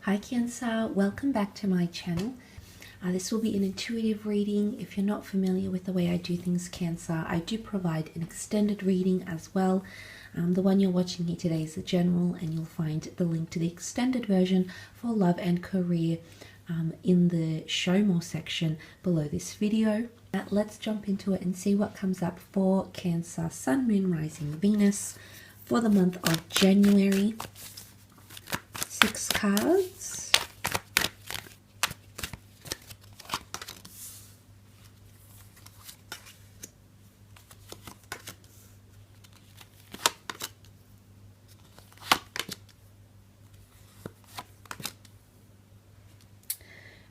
Hi Cancer, welcome back to my channel. This will be an intuitive reading. If you're not familiar with the way I do things, Cancer, I do provide an extended reading as well. The one you're watching here today is the general, and you'll find the link to the extended version for love and career in the show more section below this video. Let's jump into it and see what comes up for Cancer, Sun, Moon, Rising, Venus for the month of January. 6 cards.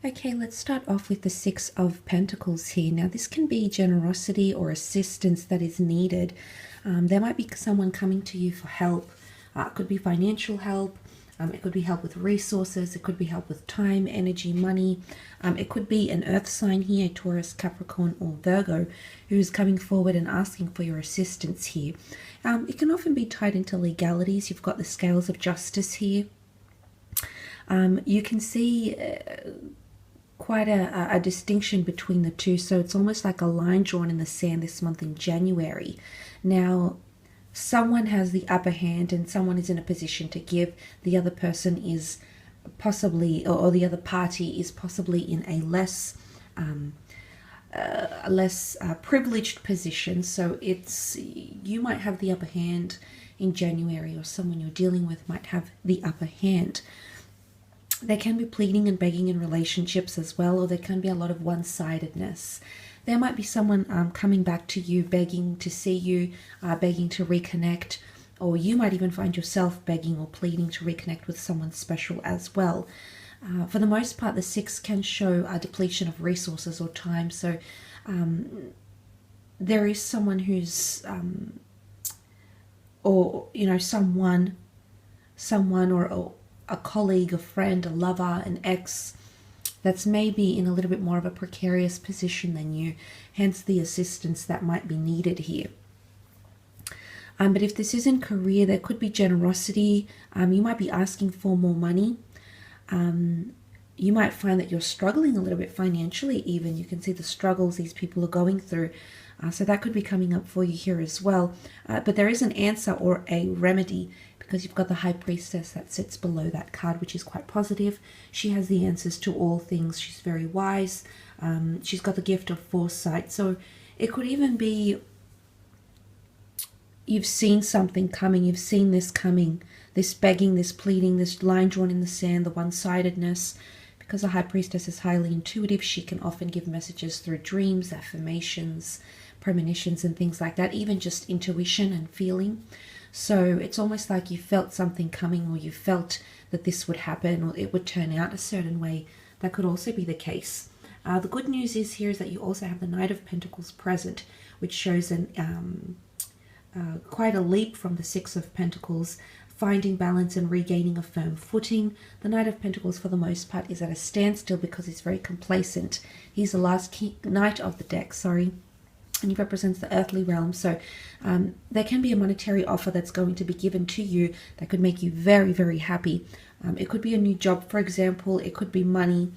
Okay, let's start off with the 6 of Pentacles here. Now, this can be generosity or assistance that is needed. There might be someone coming to you for help. It could be financial help. It could be help with resources. It could be help with time, energy, money. It could be an earth sign here, Taurus, Capricorn, or Virgo, who's coming forward and asking for your assistance here. It can often be tied into legalities. You've got the scales of justice here. You can see quite a distinction between the two. So it's almost like a line drawn in the sand this month in January. Now, someone has the upper hand and someone is in a position to give. The other person is possibly, or the other party is possibly in a less privileged position. So you might have the upper hand in January, or someone you're dealing with might have the upper hand. There can be pleading and begging in relationships as well, or there can be a lot of one-sidedness. There might be someone coming back to you, begging to see you, begging to reconnect, or you might even find yourself begging or pleading to reconnect with someone special as well. For the most part, the 6 can show a depletion of resources or time. So there is someone who's, or someone or a colleague, a friend, a lover, an ex, that's maybe in a little bit more of a precarious position than you, hence the assistance that might be needed here. But if this is in career, there could be generosity. You might be asking for more money. You might find that you're struggling a little bit financially even. You can see the struggles these people are going through. So that could be coming up for you here as well. But there is an answer or a remedy, because you've got the High Priestess that sits below that card, which is quite positive. She has the answers to all things. She's very wise. She's got the gift of foresight. So it could even be you've seen something coming. You've seen this coming, this begging, this pleading, this line drawn in the sand, the one-sidedness. Because the High Priestess is highly intuitive, she can often give messages through dreams, affirmations, premonitions, and things like that, even just intuition and feeling. So it's almost like you felt something coming, or you felt that this would happen, or it would turn out a certain way. That could also be the case. The good news is here is that you also have the Knight of Pentacles present, which shows quite a leap from the 6 of Pentacles, finding balance and regaining a firm footing. The Knight of Pentacles, for the most part, is at a standstill because he's very complacent. He's the last knight of the deck, and he represents the earthly realm. So there can be a monetary offer that's going to be given to you that could make you very, very happy. It could be a new job, for example. It could be money,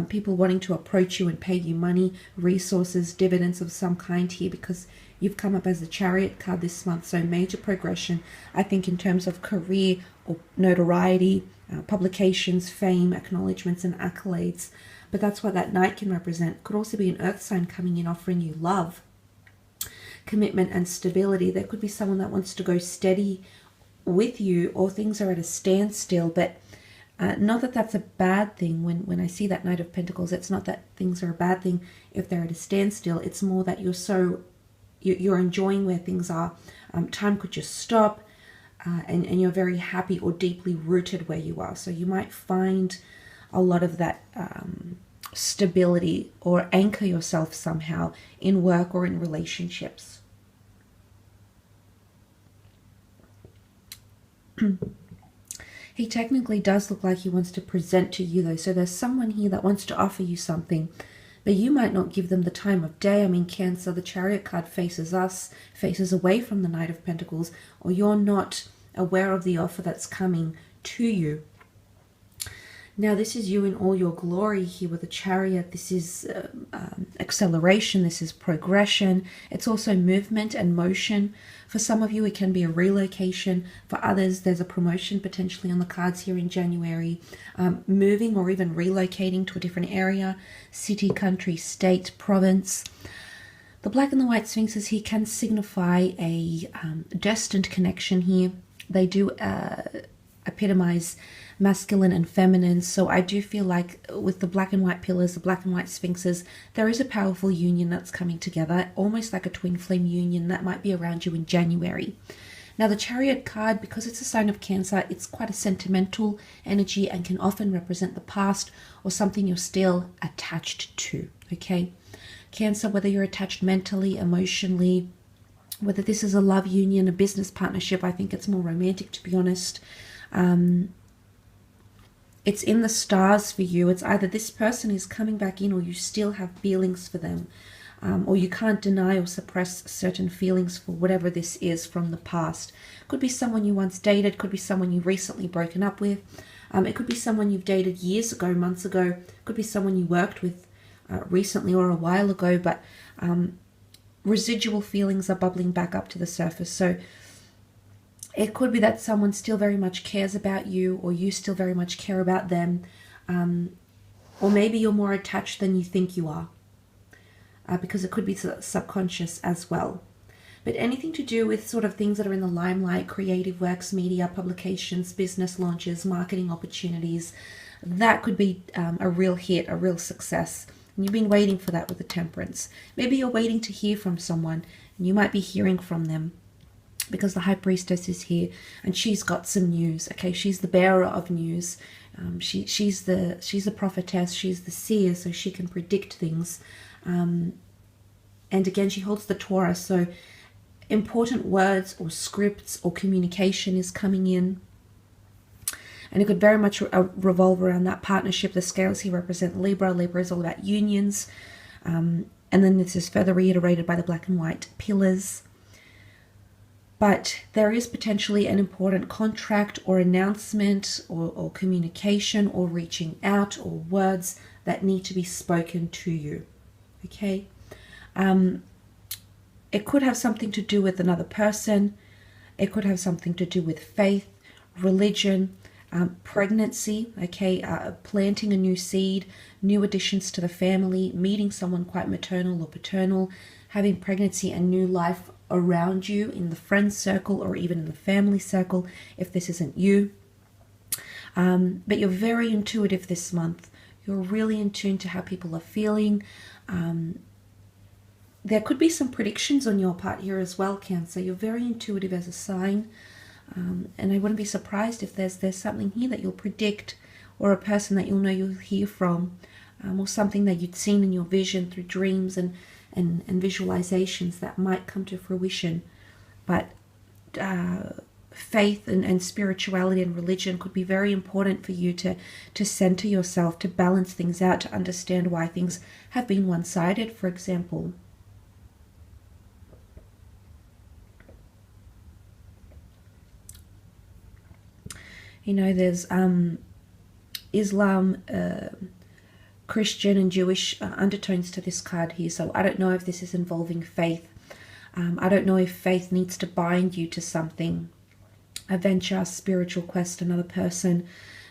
people wanting to approach you and pay you money, resources, dividends of some kind here, because you've come up as the Chariot card this month. So major progression, I think, in terms of career or notoriety, publications, fame, acknowledgements, and accolades. But that's what that Knight can represent. Could also be an earth sign coming in offering you love, commitment, and stability. There could be someone that wants to go steady with you, or things are at a standstill. But not that that's a bad thing. When I see that Knight of Pentacles, it's not that things are a bad thing if they're at a standstill. It's more that you're enjoying where things are. Time could just stop, and you're very happy or deeply rooted where you are. So you might find a lot of that stability, or anchor yourself somehow in work or in relationships. He technically does look like he wants to present to you, though. So there's someone here that wants to offer you something, but you might not give them the time of day. I mean, Cancer, the Chariot card faces us, faces away from the Knight of Pentacles, or you're not aware of the offer that's coming to you. Now, this is you in all your glory here with the Chariot. This is acceleration. This is progression. It's also movement and motion. For some of you, it can be a relocation. For others, there's a promotion potentially on the cards here in January. Moving or even relocating to a different area, city, country, state, province. The black and the white sphinxes here can signify a destined connection here. They do epitomize masculine and feminine. So I do feel like with the black and white pillars, the black and white sphinxes, there is a powerful union that's coming together, almost like a twin flame union that might be around you in January. Now the Chariot card, because it's a sign of Cancer, it's quite a sentimental energy and can often represent the past or something you're still attached to, okay? Cancer, whether you're attached mentally, emotionally, whether this is a love union, a business partnership, I think it's more romantic, to be honest. It's in the stars for you. It's either this person is coming back in or you still have feelings for them. Or you can't deny or suppress certain feelings for whatever this is from the past. Could be someone you once dated, could be someone you've recently broken up with. It could be someone you've dated years ago, months ago. Could be someone you worked with recently or a while ago, but residual feelings are bubbling back up to the surface. So it could be that someone still very much cares about you, or you still very much care about them. Or maybe you're more attached than you think you are, because it could be subconscious as well. But anything to do with sort of things that are in the limelight, creative works, media, publications, business launches, marketing opportunities, that could be a real hit, a real success. And you've been waiting for that with the Temperance. Maybe you're waiting to hear from someone, and you might be hearing from them, because the High Priestess is here and she's got some news. Okay, she's the bearer of news. She's the prophetess. She's the seer, so she can predict things. And again, she holds the Torah, so important words or scripts or communication is coming in. And it could very much revolve around that partnership. The scales here represent Libra. Libra is all about unions. And then this is further reiterated by the black and white pillars. But there is potentially an important contract or announcement or communication or reaching out or words that need to be spoken to you. Okay? It could have something to do with another person. It could have something to do with faith, religion, pregnancy, okay, planting a new seed, new additions to the family, meeting someone quite maternal or paternal, having pregnancy and new life around you in the friend circle or even in the family circle if this isn't you. But you're very intuitive this month. You're really in tune to how people are feeling. There could be some predictions on your part here as well, Cancer. You're very intuitive as a sign. And I wouldn't be surprised if there's something here that you'll predict, or a person that you'll know you'll hear from, or something that you'd seen in your vision through dreams and visualizations that might come to fruition. But faith and spirituality and religion could be very important for you to center yourself, to balance things out, to understand why things have been one-sided, for example. You know, there's Islam, Christian and Jewish undertones to this card here. So I don't know if this is involving faith. I don't know if faith needs to bind you to something, a venture, a spiritual quest, another person.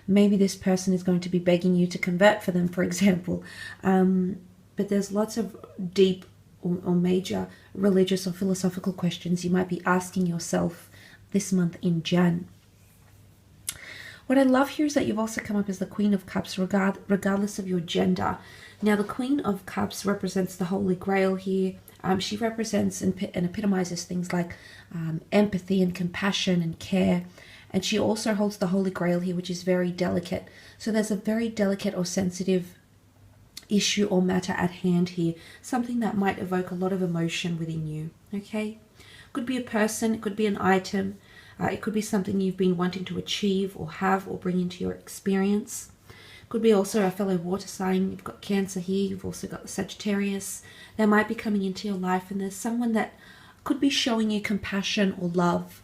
Maybe this person is going to be begging you to convert for them, for example. But there's lots of deep or major religious or philosophical questions you might be asking yourself this month in Jan. What I love here is that you've also come up as the Queen of Cups, regardless of your gender. Now, the Queen of Cups represents the Holy Grail here. She represents and epitomizes things like empathy and compassion and care. And she also holds the Holy Grail here, which is very delicate. So there's a very delicate or sensitive issue or matter at hand here. Something that might evoke a lot of emotion within you. Okay? Could be a person, it could be an item. It could be something you've been wanting to achieve or have or bring into your experience. Could be also a fellow water sign. You've got Cancer here. You've also got the Sagittarius. They might be coming into your life, and there's someone that could be showing you compassion or love.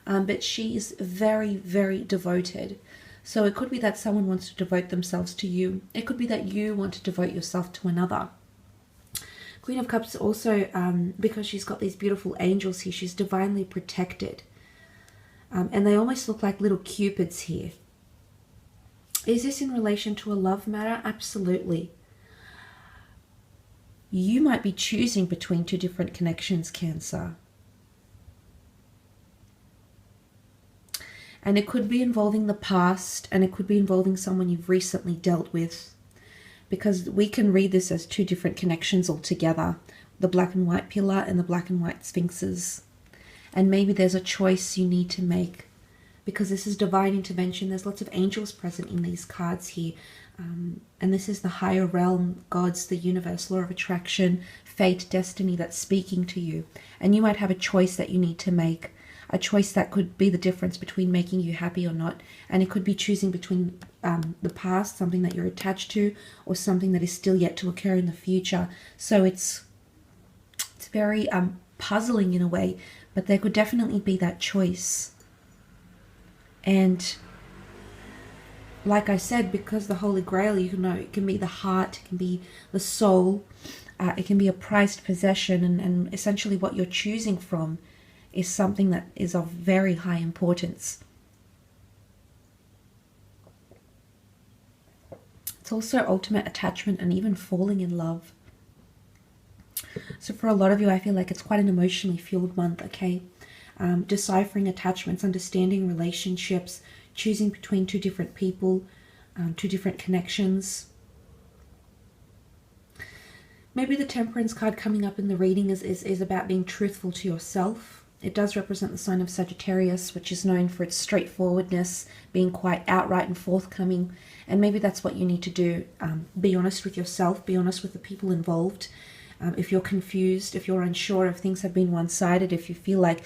But she is very, very devoted. So it could be that someone wants to devote themselves to you. It could be that you want to devote yourself to another. Queen of Cups also, because she's got these beautiful angels here, she's divinely protected. And they almost look like little cupids here. Is this in relation to a love matter? Absolutely. You might be choosing between two different connections, Cancer. And it could be involving the past, and it could be involving someone you've recently dealt with. Because we can read this as two different connections altogether. The black and white pillar and the black and white sphinxes. And maybe there's a choice you need to make. Because this is divine intervention. There's lots of angels present in these cards here. And this is the higher realm, gods, the universe, law of attraction, fate, destiny that's speaking to you. And you might have a choice that you need to make. A choice that could be the difference between making you happy or not. And it could be choosing between the past, something that you're attached to, or something that is still yet to occur in the future. So it's very puzzling in a way, but there could definitely be that choice. And like I said, because the Holy Grail, you know, it can be the heart, it can be the soul, it can be a prized possession, and essentially what you're choosing from is something that is of very high importance. It's also ultimate attachment and even falling in love. So for a lot of you, I feel like it's quite an emotionally fueled month, okay? Deciphering attachments, understanding relationships, choosing between two different people, two different connections. Maybe the Temperance card coming up in the reading is about being truthful to yourself. It does represent the sign of Sagittarius, which is known for its straightforwardness, being quite outright and forthcoming. And maybe that's what you need to do. Be honest with yourself, be honest with the people involved. If you're confused, if you're unsure, if things have been one-sided, if you feel like,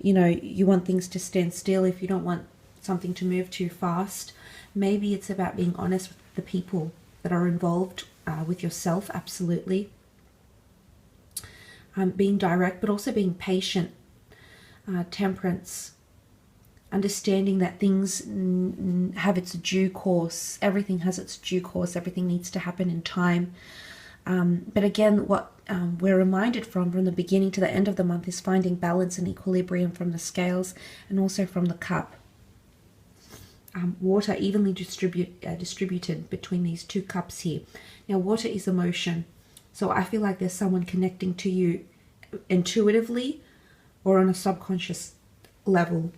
you know, you want things to stand still, if you don't want something to move too fast, maybe it's about being honest with the people that are involved, with yourself, absolutely. Being direct, but also being patient. Temperance, understanding that things have its due course. Everything has its due course. Everything needs to happen in time. But again, what we're reminded from the beginning to the end of the month is finding balance and equilibrium from the scales and also from the cup. Water evenly distributed between these two cups here. Now, water is emotion. So I feel like there's someone connecting to you intuitively or on a subconscious level.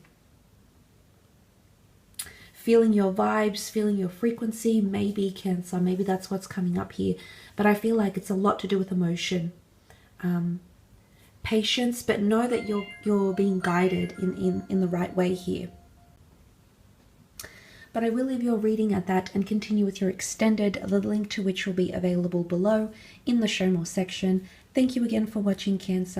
Feeling your vibes, feeling your frequency, maybe Cancer, maybe that's what's coming up here. But I feel like it's a lot to do with emotion. Patience, but know that you're being guided in the right way here. But I will leave your reading at that and continue with your extended, the link to which will be available below in the Show More section. Thank you again for watching, Cancer.